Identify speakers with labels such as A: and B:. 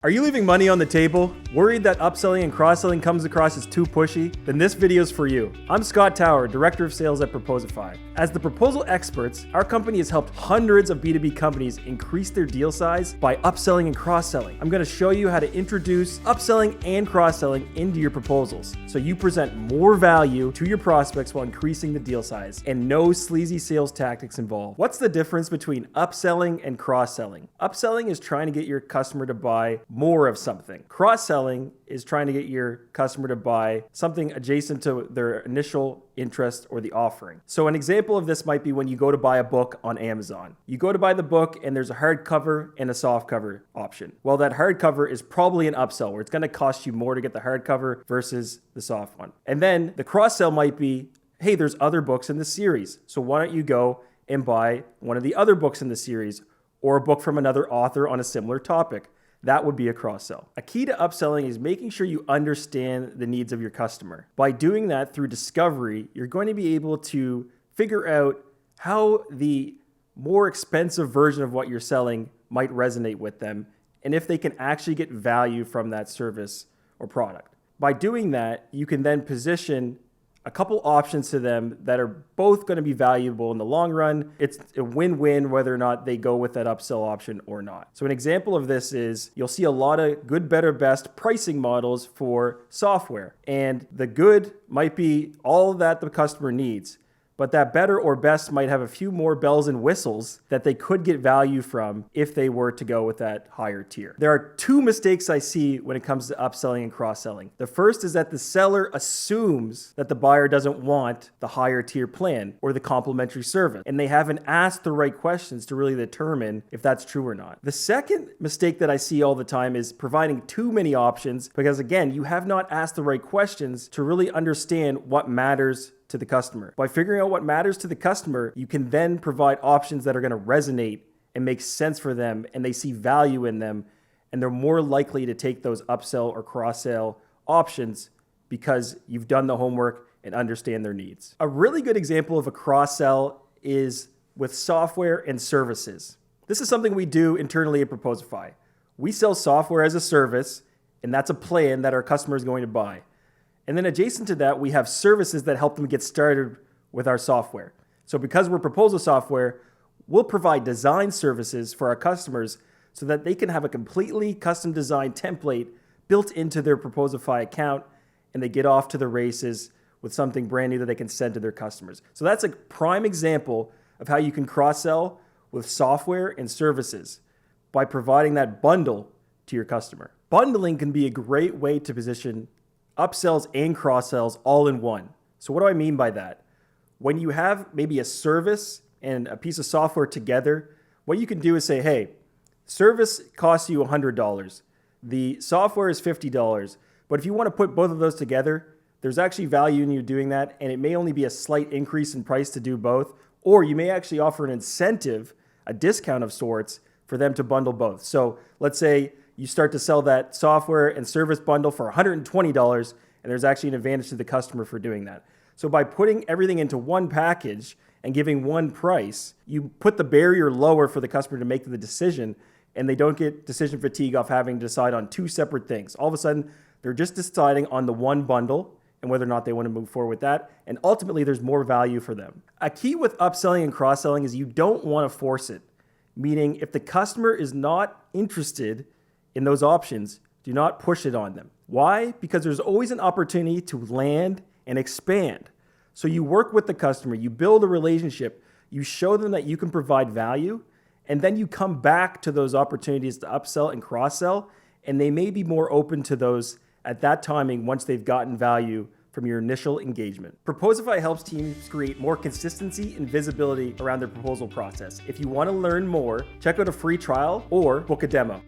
A: Are you leaving money on the table? Worried that upselling and cross-selling comes across as too pushy? Then this video's for you. I'm Scott Tower, Director of Sales at Proposify. As the proposal experts, our company has helped hundreds of B2B companies increase their deal size by upselling and cross-selling. I'm going to show you how to introduce upselling and cross-selling into your proposals so you present more value to your prospects while increasing the deal size, and no sleazy sales tactics involved. What's the difference between upselling and cross-selling? Upselling is trying to get your customer to buy more of something. Cross-selling is trying to get your customer to buy something adjacent to their initial interest or the offering. So an example of this might be when you go to buy a book on Amazon. You go to buy the book and there's a hardcover and a softcover option. Well, that hardcover is probably an upsell where it's going to cost you more to get the hardcover versus the soft one. And then the cross-sell might be, hey, there's other books in the series, so why don't you go and buy one of the other books in the series or a book from another author on a similar topic. That would be a cross-sell. A key to upselling is making sure you understand the needs of your customer. By doing that through discovery, you're going to be able to figure out how the more expensive version of what you're selling might resonate with them and if they can actually get value from that service or product. By doing that, you can then position a couple options to them that are both going to be valuable in the long run. It's a win-win whether or not they go with that upsell option or not. So an example of this is you'll see a lot of good, better, best pricing models for software. And the good might be all that the customer needs, but that better or best might have a few more bells and whistles that they could get value from if they were to go with that higher tier. There are two mistakes I see when it comes to upselling and cross-selling. The first is that the seller assumes that the buyer doesn't want the higher tier plan or the complimentary service, and they haven't asked the right questions to really determine if that's true or not. The second mistake that I see all the time is providing too many options because, again, you have not asked the right questions to really understand what matters to the customer. By figuring out what matters to the customer, you can then provide options that are going to resonate and make sense for them, and they see value in them, and they're more likely to take those upsell or cross-sell options because you've done the homework and understand their needs. A really good example of a cross-sell is with software and services. This is something we do internally at Proposify. We sell software as a service, and that's a plan that our customer is going to buy. And then adjacent to that, we have services that help them get started with our software. So because we're proposal software, we'll provide design services for our customers so that they can have a completely custom designed template built into their Proposify account, and they get off to the races with something brand new that they can send to their customers. So that's a prime example of how you can cross-sell with software and services by providing that bundle to your customer. Bundling can be a great way to position upsells and cross-sells all in one. So what do I mean by that? When you have maybe a service and a piece of software together, what you can do is say, hey, service costs you $100. The software is $50. But if you want to put both of those together, there's actually value in you doing that, and it may only be a slight increase in price to do both, or you may actually offer an incentive, a discount of sorts, for them to bundle both. So let's say you start to sell that software and service bundle for $120, and there's actually an advantage to the customer for doing that. So by putting everything into one package and giving one price, you put the barrier lower for the customer to make the decision, and they don't get decision fatigue off having to decide on two separate things. All of a sudden, they're just deciding on the one bundle and whether or not they want to move forward with that, and ultimately there's more value for them. A key with upselling and cross-selling is you don't want to force it, meaning if the customer is not interested in those options, do not push it on them. Why? Because there's always an opportunity to land and expand. So you work with the customer, you build a relationship, you show them that you can provide value, and then you come back to those opportunities to upsell and cross-sell, and they may be more open to those at that timing once they've gotten value from your initial engagement. Proposify helps teams create more consistency and visibility around their proposal process. If you want to learn more, check out a free trial or book a demo.